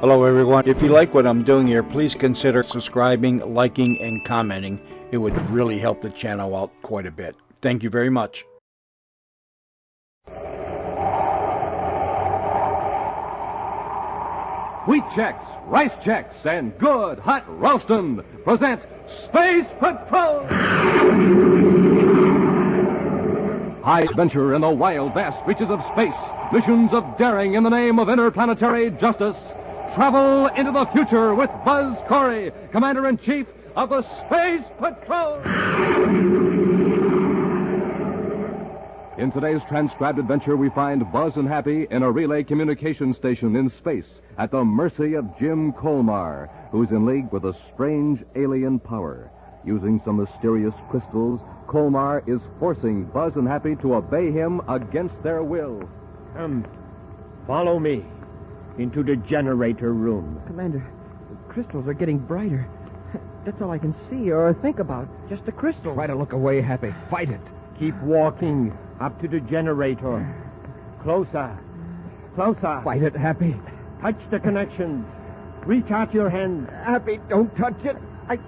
Hello, everyone. If you like what I'm doing here, please consider subscribing, liking, and commenting. It would really help the channel out quite a bit. Thank you very much. Wheat Chex, Rice Chex, and Good Hot Ralston present Space Patrol! High adventure in the wild, vast reaches of space. Missions of daring in the name of interplanetary justice. Travel into the future with Buzz Corey, Commander-in-Chief of the Space Patrol! In today's transcribed adventure, we find Buzz and Happy in a relay communication station in space at the mercy of Jim Colmar, who's in league with a strange alien power. Using some mysterious crystals, Colmar is forcing Buzz and Happy to obey him against their will. Come, follow me into the generator room. Commander, the crystals are getting brighter. That's all I can see or think about. Just the crystals. Try to look away, Happy. Fight it. Keep walking up to the generator. Closer. Closer. Fight it, Happy. Touch the connections. Reach out your hand. Happy, don't touch it. I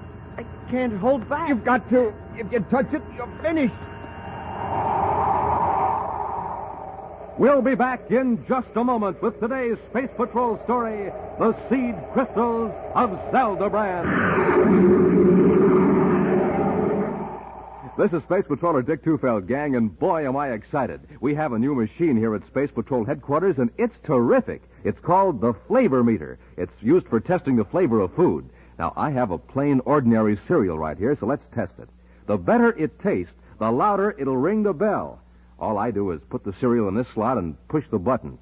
can't hold back. You've got to. If you touch it, you're finished. We'll be back in just a moment with today's Space Patrol story, The Seed Crystals of Zeldabran. This is Space Patroller Dick Tufeld, gang, and boy, am I excited. We have a new machine here at Space Patrol headquarters, and it's terrific. It's called the Flavor Meter. It's used for testing the flavor of food. Now, I have a plain, ordinary cereal right here, so let's test it. The better it tastes, the louder it'll ring the bell. All I do is put the cereal in this slot and push the button.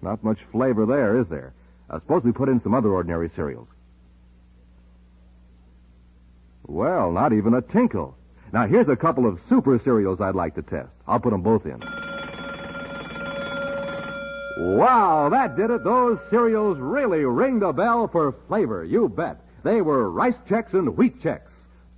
Not much flavor there, is there? Suppose we put in some other ordinary cereals. Well, not even a tinkle. Now, here's a couple of super cereals I'd like to test. I'll put them both in. Wow, that did it. Those cereals really ring the bell for flavor, you bet. They were Rice Chex and Wheat Chex.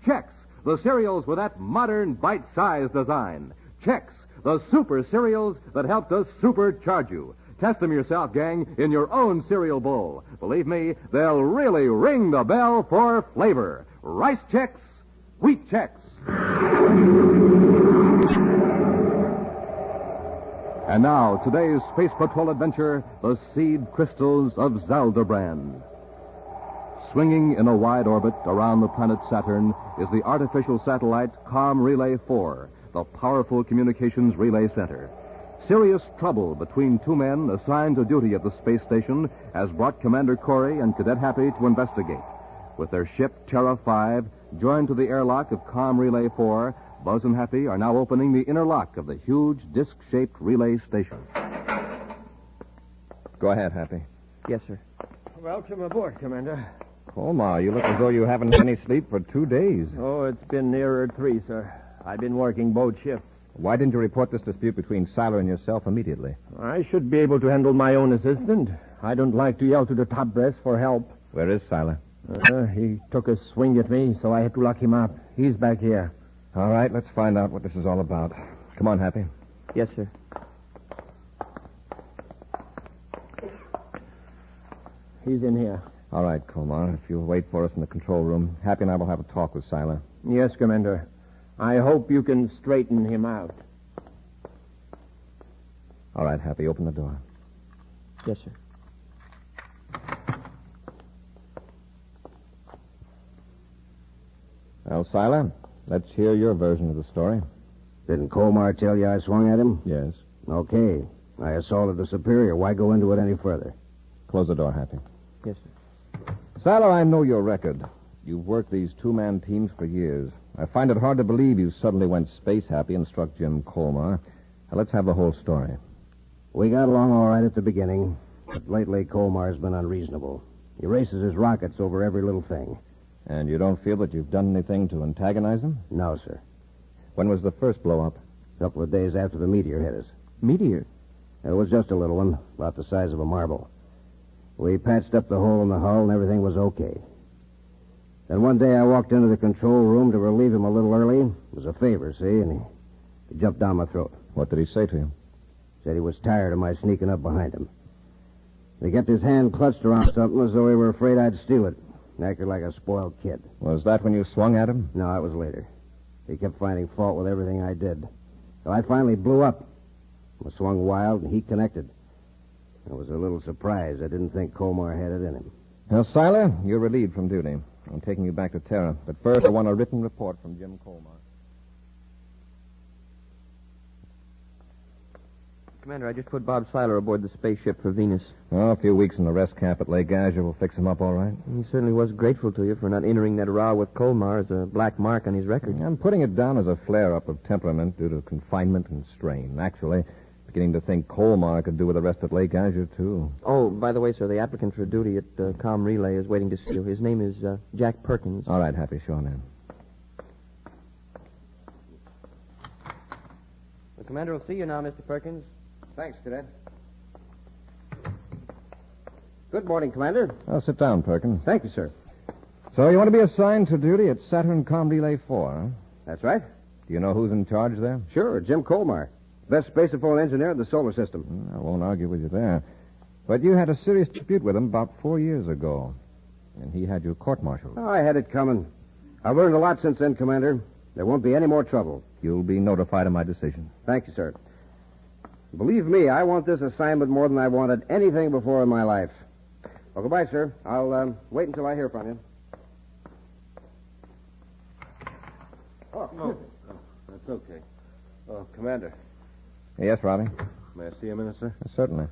Chex, the cereals with that modern bite-sized design. Chex, the super cereals that helped us supercharge you. Test them yourself, gang, in your own cereal bowl. Believe me, they'll really ring the bell for flavor. Rice Chex, Wheat Chex. And now, today's Space Patrol adventure, The Seed Crystals of Zeldabran. Swinging in a wide orbit around the planet Saturn is the artificial satellite Com Relay 4, the powerful communications relay center. Serious trouble between two men assigned to duty at the space station has brought Commander Corey and Cadet Happy to investigate. With their ship Terra 5 joined to the airlock of Com Relay 4, Buzz and Happy are now opening the inner lock of the huge disc-shaped relay station. Go ahead, Happy. Yes, sir. Welcome aboard, Commander. Colmar, you look as though you haven't had any sleep for 2 days. Oh, it's been nearer 3, sir. I've been working both shifts. Why didn't you report this dispute between Siler and yourself immediately? I should be able to handle my own assistant. I don't like to yell to the top brass for help. Where is Siler? He took a swing at me, so I had to lock him up. He's back here. All right, let's find out what this is all about. Come on, Happy. Yes, sir. He's in here. All right, Colmar, if you'll wait for us in the control room, Happy and I will have a talk with Siler. Yes, Commander. I hope you can straighten him out. All right, Happy, open the door. Yes, sir. Well, Siler, let's hear your version of the story. Didn't Colmar tell you I swung at him? Yes. Okay. I assaulted a superior. Why go into it any further? Close the door, Happy. Yes, sir. Siler, I know your record. You've worked these two-man teams for years. I find it hard to believe you suddenly went space happy and struck Jim Colmar. Now, let's have the whole story. We got along all right at the beginning, but lately Colmar's been unreasonable. He races his rockets over every little thing. And you don't feel that you've done anything to antagonize him? No, sir. When was the first blow-up? A couple of days after the meteor hit us. Meteor? It was just a little one, about the size of a marble. We patched up the hole in the hull and everything was okay. Then one day I walked into the control room to relieve him a little early. It was a favor, see, and he jumped down my throat. What did he say to you? Said he was tired of my sneaking up behind him. He kept his hand clutched around something as though he were afraid I'd steal it. Acted like a spoiled kid. Was that when you swung at him? No, it was later. He kept finding fault with everything I did. So I finally blew up. I swung wild, and he connected. I was a little surprised. I didn't think Colmar had it in him. Now, Siler, you're relieved from duty. I'm taking you back to Terra. But first, I want a written report from Jim Colmar. Commander, I just put Bob Siler aboard the spaceship for Venus. Oh, a few weeks in the rest camp at Lake Azure will fix him up all right. He certainly was grateful to you for not entering that row with Colmar as a black mark on his record. I'm putting it down as a flare-up of temperament due to confinement and strain. Actually, beginning to think Colmar could do with the rest at Lake Azure, too. Oh, by the way, sir, the applicant for duty at Com Relay is waiting to see you. His name is Jack Perkins. All right, Happy, show him in. The commander will see you now, Mr. Perkins. Thanks, Cadet. Good morning, Commander. Oh, sit down, Perkins. Thank you, sir. So you want to be assigned to duty at Saturn Com Relay 4, huh? That's right. Do you know who's in charge there? Sure, Jim Colmar. Best spacephone engineer in the solar system. I won't argue with you there. But you had a serious dispute with him about 4 years ago. And he had you court-martialed. Oh, I had it coming. I've learned a lot since then, Commander. There won't be any more trouble. You'll be notified of my decision. Thank you, sir. Believe me, I want this assignment more than I've wanted anything before in my life. Well, goodbye, sir. I'll wait until I hear from you. Oh, no. That's okay. Oh, Commander, Yes, Robbie? may I see a minute, sir? Certainly.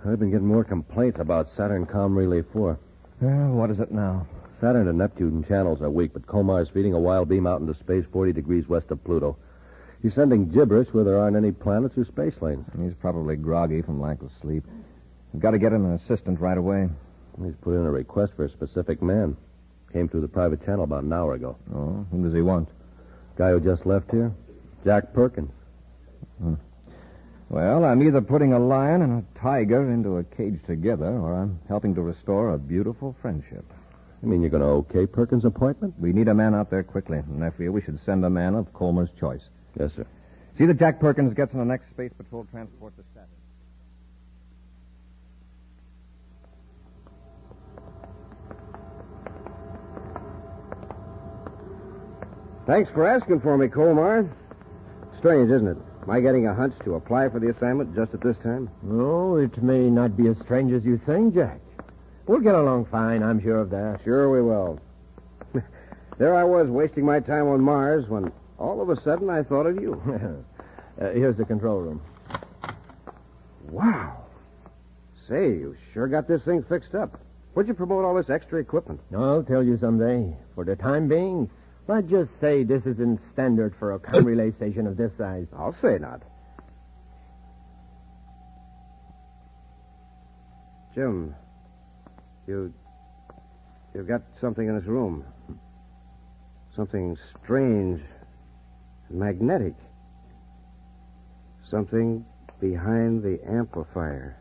I've been getting more complaints about Saturn Com Relay 4. Well, what is it now? Saturn and Neptune channels are weak, but Comar's feeding a wild beam out into space 40 degrees west of Pluto. He's sending gibberish where there aren't any planets or space lanes. He's probably groggy from lack of sleep. We've got to get him an assistant right away. He's put in a request for a specific man. Came through the private channel about an hour ago. Oh, whom does he want? Guy who just left here? Jack Perkins. Well, I'm either putting a lion and a tiger into a cage together, or I'm helping to restore a beautiful friendship. You mean you're going to okay Perkins' appointment? We need a man out there quickly, and I feel we should send a man of Colmar's choice. Yes, sir. See that Jack Perkins gets on the next Space Patrol transport to Saturn. Thanks for asking for me, Colmar. Strange, isn't it? Am I getting a hunch to apply for the assignment just at this time? Oh, it may not be as strange as you think, Jack. We'll get along fine, I'm sure of that. Sure we will. There I was, wasting my time on Mars, when all of a sudden I thought of you. Here's the control room. Wow. Say, you sure got this thing fixed up. Where'd you promote all this extra equipment? I'll tell you someday. For the time being, let's just say this isn't standard for a com relay station of this size. I'll say not. Jim, you've got something in this room. Something strange and magnetic. Something behind the amplifier.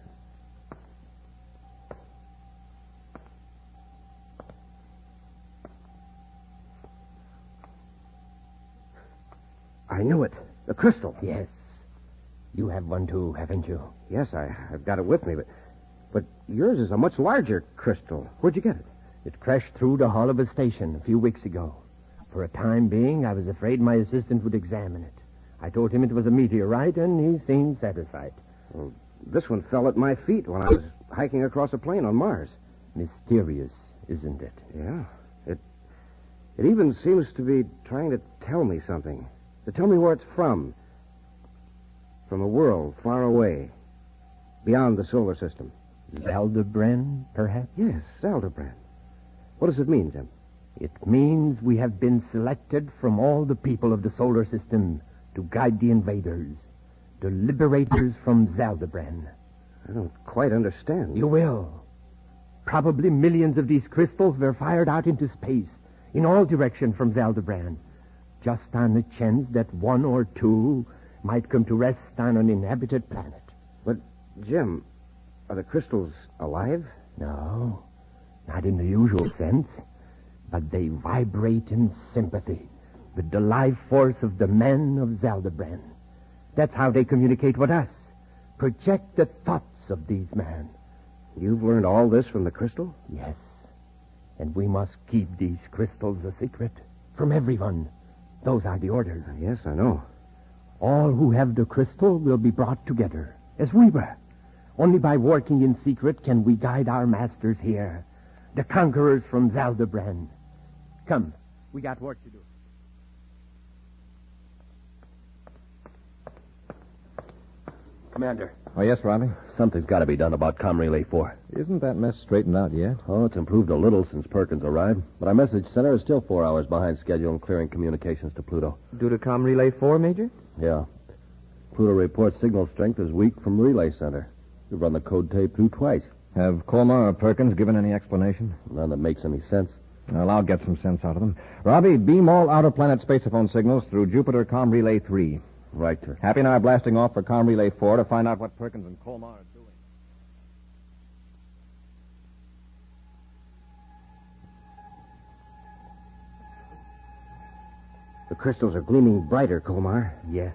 I knew it. The crystal. Yes. You have one too, haven't you? Yes, I've got it with me, but yours is a much larger crystal. Where'd you get it? It crashed through the hull of a station a few weeks ago. For a time being, I was afraid my assistant would examine it. I told him it was a meteorite, and he seemed satisfied. Well, this one fell at my feet when I was hiking across a plain on Mars. Mysterious, isn't it? Yeah. It even seems to be trying to tell me something. To tell me where it's from. From a world far away. Beyond the solar system. Zeldabran, perhaps? Yes, Zeldabran. What does it mean, Jim? It means we have been selected from all the people of the solar system to guide the invaders, the liberators from Zeldabran. I don't quite understand. You will. Probably millions of these crystals were fired out into space, in all directions from Zeldabran, just on the chance that one or two might come to rest on an inhabited planet. But, Jim, are the crystals alive? No, not in the usual sense. But they vibrate in sympathy with the life force of the men of Zeldabran. That's how they communicate with us. Project the thoughts of these men. You've learned all this from the crystal? Yes. And we must keep these crystals a secret from everyone. Those are the orders. Yes, I know. All who have the crystal will be brought together, as we were. Only by working in secret can we guide our masters here, the conquerors from Zeldabran. Come, we got work to do. Commander. Oh, yes, Robbie? Something's got to be done about Com Relay 4. Isn't that mess straightened out yet? Oh, it's improved a little since Perkins arrived, but our message center is still 4 hours behind schedule in clearing communications to Pluto. Due to Com Relay 4, Major? Yeah. Pluto reports signal strength is weak from relay center. We've run the code tape through twice. Have Colmar or Perkins given any explanation? None that makes any sense. Well, I'll get some sense out of them. Robbie, beam all outer-planet spaceophone signals through Jupiter Com Relay 3. Right, sir. Happy and I are blasting off for Com Relay 4 to find out what Perkins and Colmar are doing. The crystals are gleaming brighter, Colmar. Yes.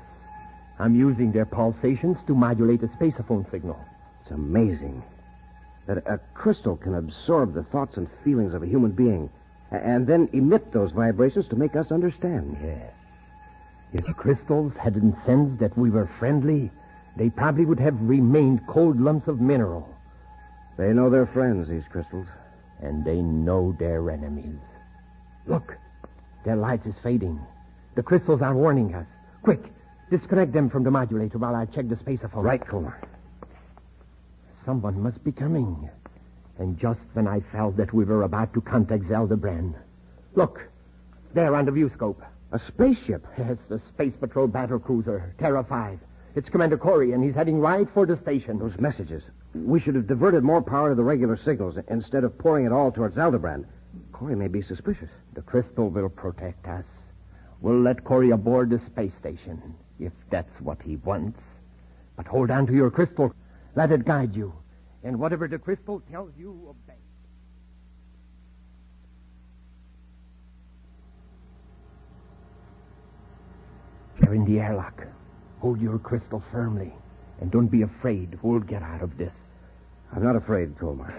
I'm using their pulsations to modulate a spaceophone signal. It's amazing that a crystal can absorb the thoughts and feelings of a human being and then emit those vibrations to make us understand. Yes. If the crystals hadn't sensed that we were friendly, they probably would have remained cold lumps of mineral. They know they're friends, these crystals. And they know their enemies. Look, their light is fading. The crystals are warning us. Quick, disconnect them from the modulator while I check the spaceophone. Right, Colmar. Someone must be coming. And just when I felt that we were about to contact Zeldabran. Look, there on the view scope. A spaceship. Yes, a Space Patrol battle cruiser, Terra 5. It's Commander Corey, and he's heading right for the station. Those messages. We should have diverted more power to the regular signals instead of pouring it all towards Zeldabran. Corey may be suspicious. The crystal will protect us. We'll let Corey aboard the space station, if that's what he wants. But hold on to your crystal. Let it guide you. And whatever the crystal tells you, obey. They're in the airlock. Hold your crystal firmly. And don't be afraid. We'll get out of this. I'm not afraid, Colmar.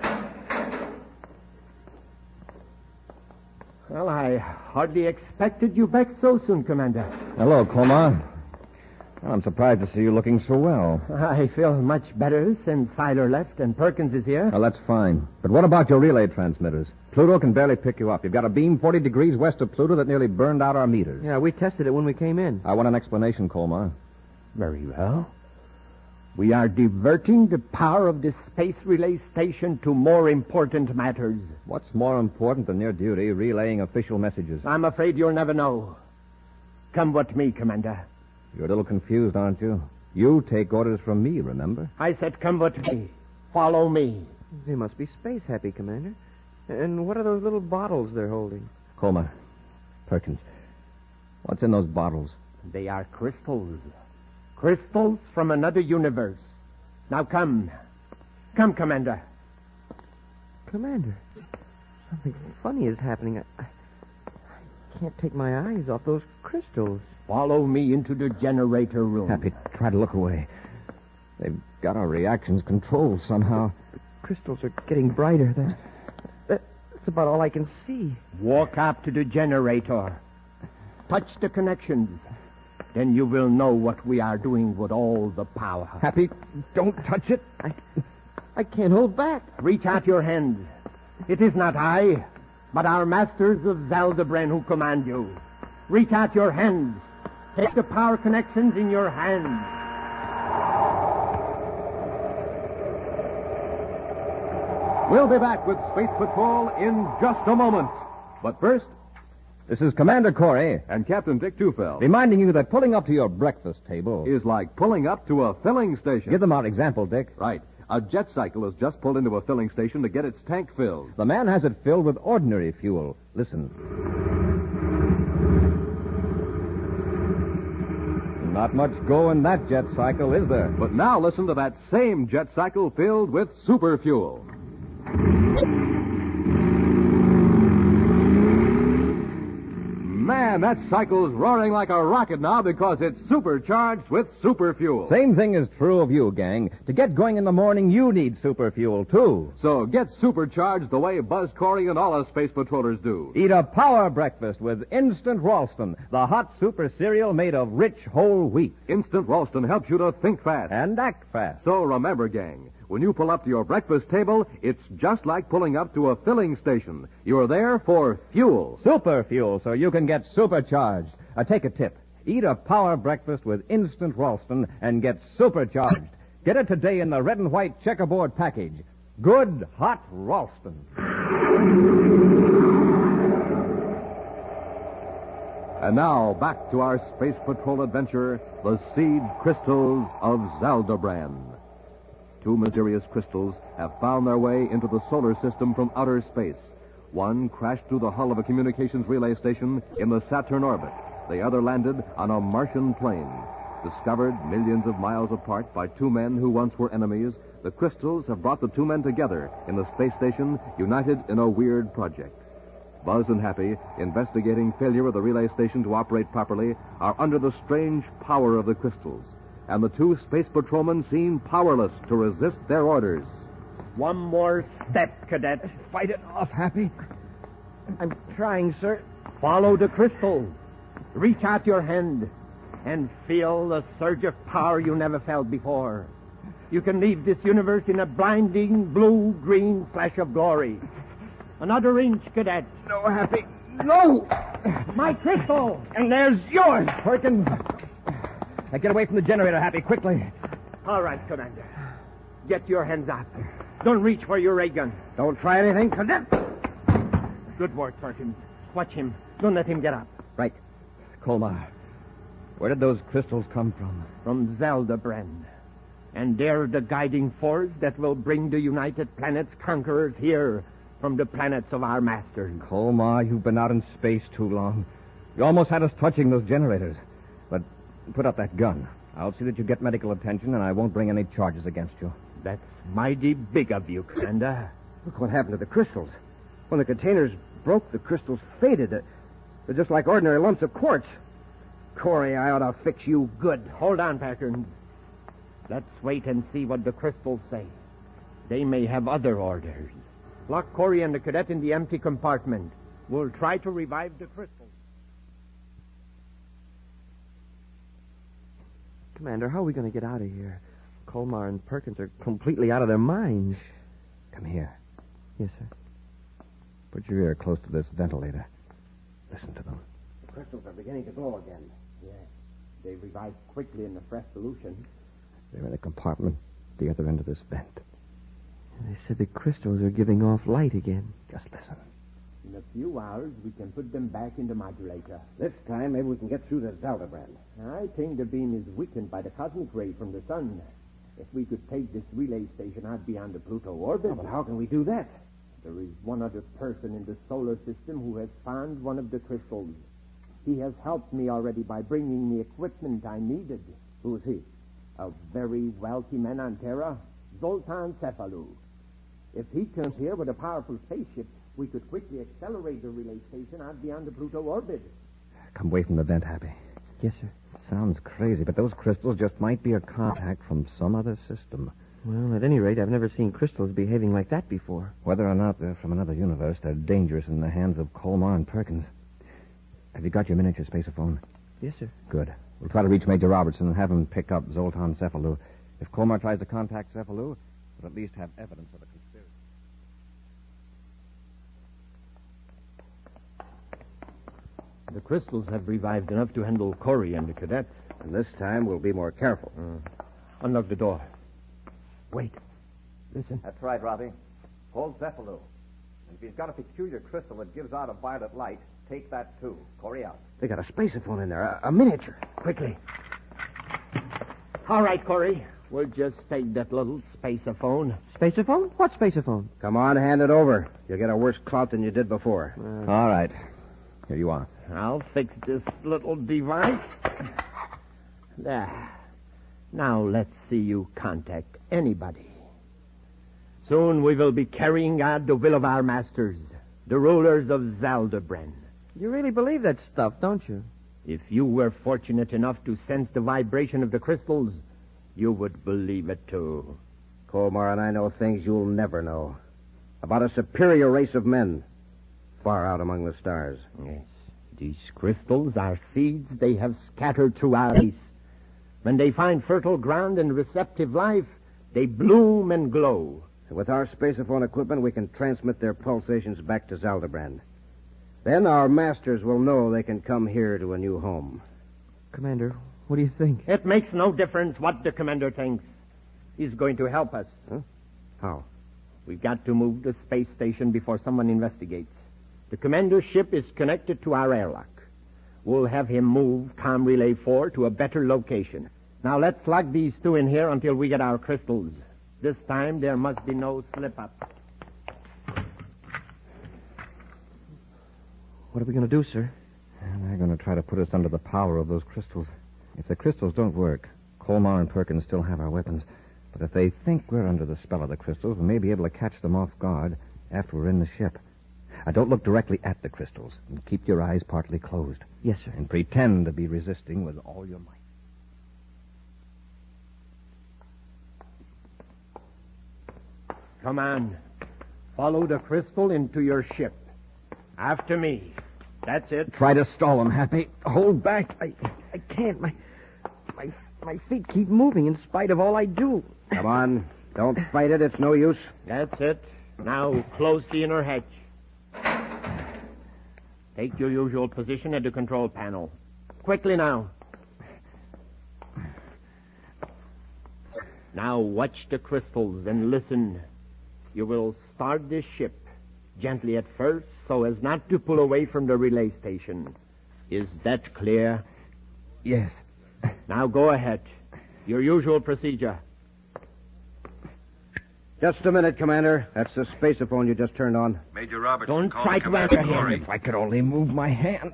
Well, I hardly expected you back so soon, Commander. Hello, Colmar. Well, I'm surprised to see you looking so well. I feel much better since Siler left and Perkins is here. Well, that's fine. But what about your relay transmitters? Pluto can barely pick you up. You've got a beam 40 degrees west of Pluto that nearly burned out our meters. Yeah, we tested it when we came in. I want an explanation, Colmar. Very well. We are diverting the power of this space relay station to more important matters. What's more important than your duty, relaying official messages? I'm afraid you'll never know. Come with me, Commander. You're a little confused, aren't you? You take orders from me, remember? I said come with me. Follow me. They must be space happy, Commander. And what are those little bottles they're holding? Colmar, Perkins, what's in those bottles? They are crystals. Crystals from another universe. Now come. Come, Commander. Commander, something funny is happening. I can't take my eyes off those crystals. Follow me into the generator room. Happy, try to look away. They've got our reactions controlled somehow. The crystals are getting brighter. That's about all I can see. Walk up to the generator. Touch the connections. Then you will know what we are doing with all the power. Happy, don't touch it. I can't hold back. Reach out your hand. It is not I, but our masters of Zeldabran who command you. Reach out your hands. Take the power connections in your hands. We'll be back with Space Patrol in just a moment. But first, This is Commander Corey, and Captain Dick Tufeld, reminding you that pulling up to your breakfast table is like pulling up to a filling station. Give them our example, Dick. Right. A jet cycle has just pulled into a filling station to get its tank filled. The man has it filled with ordinary fuel. Listen. Not much go in that jet cycle, is there? But now listen to that same jet cycle filled with super fuel. Man, And that cycle's roaring like a rocket now because it's supercharged with super fuel. Same thing is true of you, gang. To get going in the morning, you need super fuel, too. So get supercharged the way Buzz Corey and all us space patrollers do. Eat a power breakfast with Instant Ralston, the hot super cereal made of rich whole wheat. Instant Ralston helps you to think fast. And act fast. So remember, gang, when you pull up to your breakfast table, it's just like pulling up to a filling station. You're there for fuel. Super fuel, so you can get supercharged. Take a tip. Eat a power breakfast with Instant Ralston and get supercharged. Get it today in the red and white checkerboard package. Good hot Ralston. And now, back to our Space Patrol adventure, the seed crystals of Zeldabran. 2 mysterious crystals have found their way into the solar system from outer space. One crashed through the hull of a communications relay station in the Saturn orbit. The other landed on a Martian plane. Discovered millions of miles apart by 2 men who once were enemies, the crystals have brought the 2 men together in the space station, united in a weird project. Buzz and Happy, investigating failure of the relay station to operate properly, are under the strange power of the crystals. And the 2 space patrolmen seem powerless to resist their orders. One more step, Cadet. Fight it off, Happy. I'm trying, sir. Follow the crystal. Reach out your hand and feel the surge of power you never felt before. You can leave this universe in a blinding blue-green flash of glory. Another inch, Cadet. No, Happy. No! My crystal! And there's yours, Perkins. Now get away from the generator, Happy, quickly. All right, Commander. Get your hands up. Don't reach for your ray gun. Don't try anything, Cadet. Good work, Perkins. Watch him. Don't let him get up. Right. Colmar, where did those crystals come from? From Zeldabran. And they're the guiding force that will bring the United Planets conquerors here from the planets of our masters. Colmar, you've been out in space too long. You almost had us touching those generators. But put up that gun. I'll see that you get medical attention, and I won't bring any charges against you. That's mighty big of you, Commander. Look what happened to the crystals. When the containers broke, the crystals faded. They're just like ordinary lumps of quartz. Corey, I ought to fix you good. Hold on, Perkins. Let's wait and see what the crystals say. They may have other orders. Lock Corey and the cadet in the empty compartment. We'll try to revive the crystals. Commander, how are we going to get out of here? Colmar and Perkins are completely out of their minds. Come here. Yes, sir. Put your ear close to this ventilator. Listen to them. The crystals are beginning to glow again. Yes. They revived quickly in the fresh solution. They're in a compartment at the other end of this vent. They said the crystals are giving off light again. Just listen. In a few hours, we can put them back in the modulator. This time, maybe we can get through to Zeldabran. I think the beam is weakened by the cosmic ray from the sun. If we could take this relay station out beyond the Pluto orbit... Oh, but how can we do that? There is one other person in the solar system who has found one of the crystals. He has helped me already by bringing me equipment I needed. Who is he? A very wealthy man on Terra, Zoltan Cephalou. If he comes here with a powerful spaceship, we could quickly accelerate the relay station out beyond the Pluto orbit. Come away from the vent, Happy. Yes, sir. It sounds crazy, but those crystals just might be a contact from some other system. Well, at any rate, I've never seen crystals behaving like that before. Whether or not they're from another universe, they're dangerous in the hands of Colmar and Perkins. Have you got your miniature spaceophone? Yes, sir. Good. We'll try to reach Major Robertson and have him pick up Zoltan Cephalou. If Colmar tries to contact Cephalou, we'll at least have evidence of a conspiracy. The crystals have revived enough to handle Corey and the cadets. And this time, we'll be more careful. Unlock the door. Wait. Listen. That's right, Robbie. Hold Cephalou. And if he's got a peculiar crystal that gives out a violet light, take that too. Corey out. They got a spaceophone in there, a miniature. Quickly. All right, Corey. We'll just take that little spaceophone. Spaceophone? What spaceophone? Come on, hand it over. You'll get a worse clout than you did before. All right. Here you are. I'll fix this little device. There. Now let's see you contact anybody. Soon we will be carrying out the will of our masters, the rulers of Zeldabran. You really believe that stuff, don't you? If you were fortunate enough to sense the vibration of the crystals, you would believe it too. Colmar and I know things you'll never know. About a superior race of men, far out among the stars. Yes, these crystals are seeds they have scattered throughout space. When they find fertile ground and receptive life, they bloom and glow. With our spaceophone equipment, we can transmit their pulsations back to Zeldabran. Then our masters will know they can come here to a new home. Commander, what do you think? It makes no difference what the commander thinks. He's going to help us. Huh? How? We've got to move the space station before someone investigates. The commander's ship is connected to our airlock. We'll have him move Com Relay 4 to a better location. Now let's lock these two in here until we get our crystals. This time there must be no slip-ups. What are we going to do, sir? They're going to try to put us under the power of those crystals. If the crystals don't work, Colmar and Perkins still have our weapons. But if they think we're under the spell of the crystals, we may be able to catch them off guard after we're in the ship. Don't look directly at the crystals. And keep your eyes partly closed. Yes, sir. And pretend to be resisting with all your might. Come on. Follow the crystal into your ship. After me. That's it. Try to stall them, Happy. Hold back. I can't. My feet keep moving in spite of all I do. Come on. Don't fight it. It's no use. That's it. Now close the inner hatch. Take your usual position at the control panel. Quickly now. Now watch the crystals and listen. You will start this ship gently at first so as not to pull away from the relay station. Is that clear? Yes. Now go ahead. Your usual procedure. Just a minute, Commander. That's the spaceophone you just turned on. Major Robertson, Don't call try the to Commander answer him. Corey. If I could only move my hand.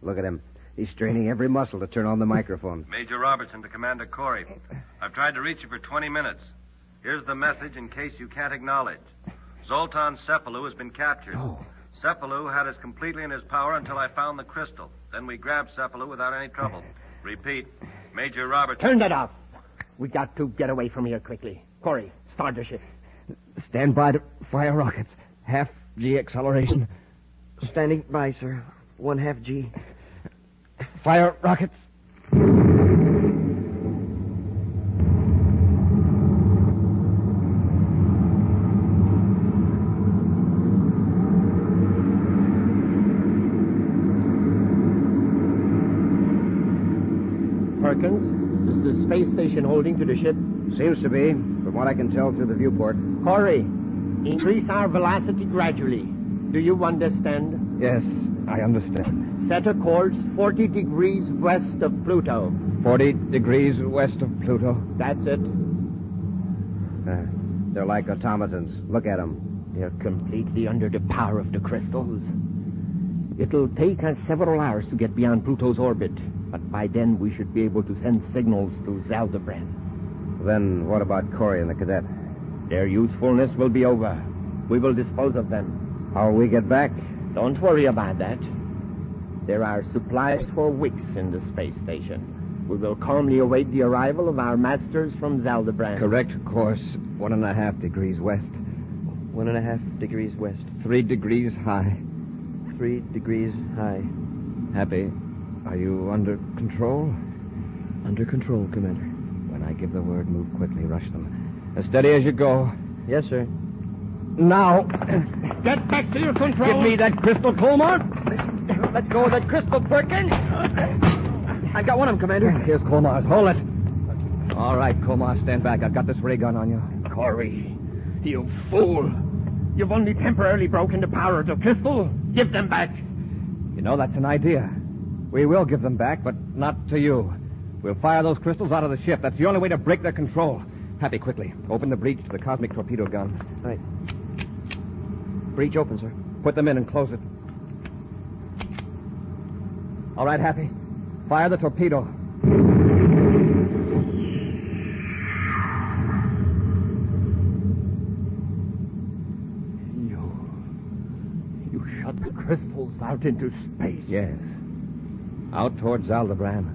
Look at him. He's straining every muscle to turn on the microphone. Major Robertson to Commander Corey. I've tried to reach you for 20 minutes. Here's the message in case you can't acknowledge. Zoltan Cephalou has been captured. Cephalou had us completely in his power until I found the crystal. Then we grabbed Cephalou without any trouble. Repeat, Major Robertson. Turn that off. We got to get away from here quickly. Corey, start the ship. Stand by to fire rockets. Half G acceleration. Standing by, sir. 1/2 G. Fire rockets. Perkins, is the space station holding to the ship? Seems to be, from what I can tell through the viewport. Corey, increase our velocity gradually. Do you understand? Yes, I understand. Set a course 40 degrees west of Pluto. 40 degrees west of Pluto. That's it. They're like automatons. Look at them. They're completely under the power of the crystals. It'll take us several hours to get beyond Pluto's orbit, but by then we should be able to send signals to Zeldabran. Then what about Corey and the cadet? Their usefulness will be over. We will dispose of them. How will we get back? Don't worry about that. There are supplies for weeks in the space station. We will calmly await the arrival of our masters from Zeldabran. Correct course. 1.5 degrees west. 1.5 degrees west. 3 degrees high. 3 degrees high. Happy, are you under control? Under control, Commander. When I give the word, move quickly, rush them. As steady as you go. Yes, sir. Now, Get back to your control. give me that crystal, Colmar. Let go of that crystal, Perkins. I got one of them, Commander. Here's Colmar's. Hold it. All right, Colmar, stand back. I've got this ray gun on you. Corey, you fool. You've only temporarily broken the power of the crystal. Give them back. You know, that's an idea. We will give them back, but not to you. We'll fire those crystals out of the ship. That's the only way to break their control. Happy, quickly. Open the breech to the cosmic torpedo gun. Right. Breach open, sir. Put them in and close it. All right, Happy. Fire the torpedo. You shut shot the crystals out into space. Yes. Out towards Zeldabran,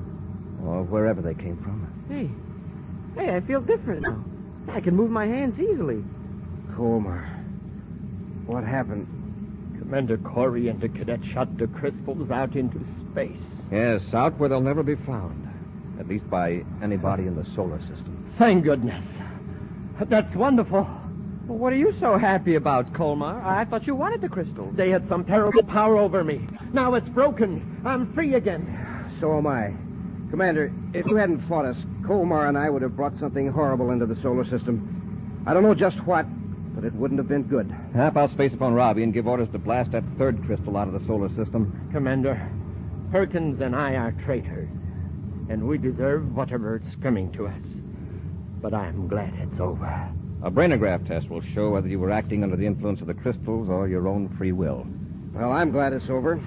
or wherever they came from. Hey, I feel different now. I can move my hands easily. Colmar, what happened? Commander Corey and the cadet shot the crystals out into space. Yes, out where they'll never be found. At least by anybody in the solar system. Thank goodness. That's wonderful. Well, what are you so happy about, Colmar? I thought you wanted the crystals. They had some terrible power over me. Now it's broken. I'm free again. So am I. Commander, if you hadn't fought us, Colmar and I would have brought something horrible into the solar system. I don't know just what, but it wouldn't have been good. Hap, I'll space upon Robbie and give orders to blast that third crystal out of the solar system. Commander, Perkins and I are traitors, and we deserve whatever's coming to us. But I'm glad it's over. A brainograph test will show whether you were acting under the influence of the crystals or your own free will. Well, I'm glad it's over.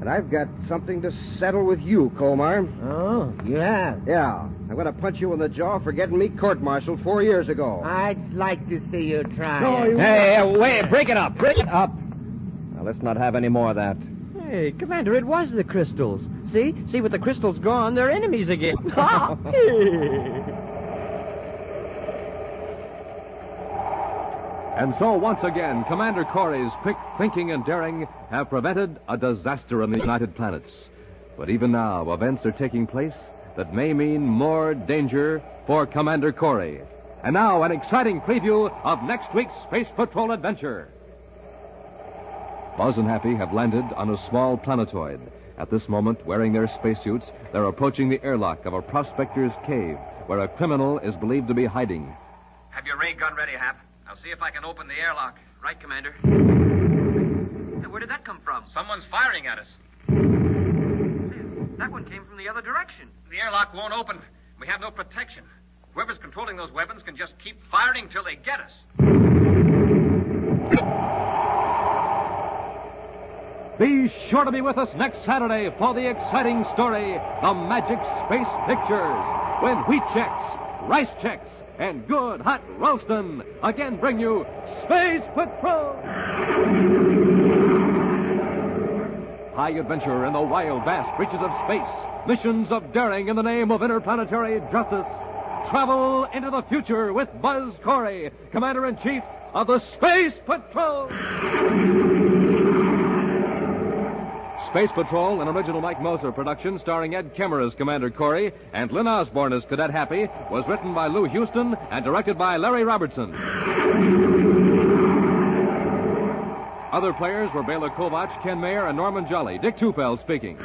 And I've got something to settle with you, Colmar. Oh, you have? Yeah. I'm going to punch you in the jaw for getting me court-martialed 4 years ago. I'd like to see you try. No, you... Hey, wait, break it up. Break it up. Now, let's not have any more of that. Hey, Commander, it was the crystals. See, with the crystals gone, they're enemies again. And so, once again, Commander Corey's quick thinking and daring have prevented a disaster in the United Planets. But even now, events are taking place that may mean more danger for Commander Corey. And now, an exciting preview of next week's Space Patrol adventure. Buzz and Happy have landed on a small planetoid. At this moment, wearing their spacesuits, they're approaching the airlock of a prospector's cave, where a criminal is believed to be hiding. Have your ray gun ready, Hap. I'll see if I can open the airlock. Right, Commander. Hey, where did that come from? Someone's firing at us. That one came from the other direction. The airlock won't open. We have no protection. Whoever's controlling those weapons can just keep firing till they get us. Be sure to be with us next Saturday for the exciting story, The Magic Space Pictures, when Wheat Chex, Rice Chex, and Good Hot Ralston again bring you Space Patrol! High adventure in the wild, vast reaches of space. Missions of daring in the name of interplanetary justice. Travel into the future with Buzz Corey, Commander-in-Chief of the Space Patrol! Space Patrol, an original Mike Moser production starring Ed Kemmer as Commander Corey and Lynn Osborne as Cadet Happy, was written by Lou Houston and directed by Larry Robertson. Other players were Bela Kovac, Ken Mayer, and Norman Jolly. Dick Tupel speaking.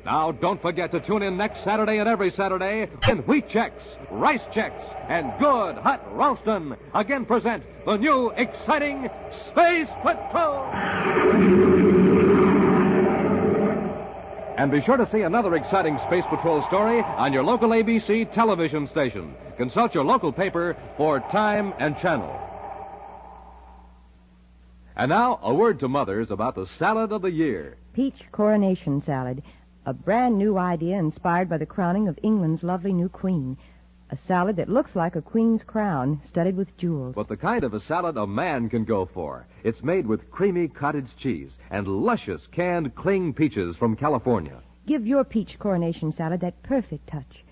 Now, don't forget to tune in next Saturday and every Saturday when Wheat Chex, Rice Chex, and Good Hot Ralston again present the new, exciting Space Patrol! And be sure to see another exciting Space Patrol story on your local ABC television station. Consult your local paper for time and channel. And now, a word to mothers about the salad of the year. Peach coronation salad. A brand new idea inspired by the crowning of England's lovely new queen. A salad that looks like a queen's crown, studded with jewels. But the kind of a salad a man can go for. It's made with creamy cottage cheese and luscious canned cling peaches from California. Give your peach coronation salad that perfect touch.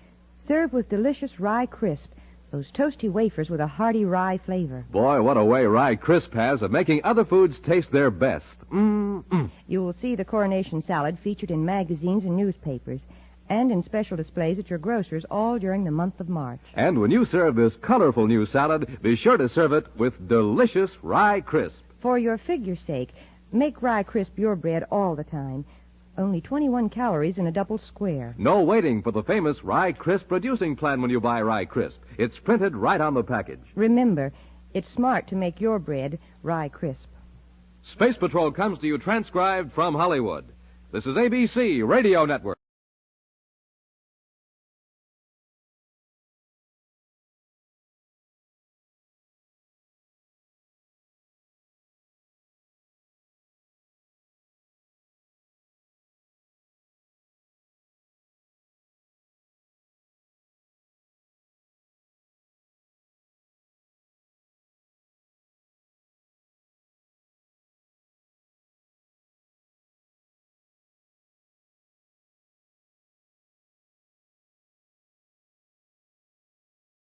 Serve with delicious rye crisp, those toasty wafers with a hearty rye flavor. Boy, what a way Rye Crisp has of making other foods taste their best. You will see the coronation salad featured in magazines and newspapers, and in special displays at your grocer's all during the month of March. And when you serve this colorful new salad, be sure to serve it with delicious Rye Crisp. For your figure's sake, make Rye Crisp your bread all the time. Only 21 calories in a double square. No waiting for the famous Rye Crisp reducing plan when you buy Rye Crisp. It's printed right on the package. Remember, it's smart to make your bread Rye Crisp. Space Patrol comes to you transcribed from Hollywood. This is ABC Radio Network.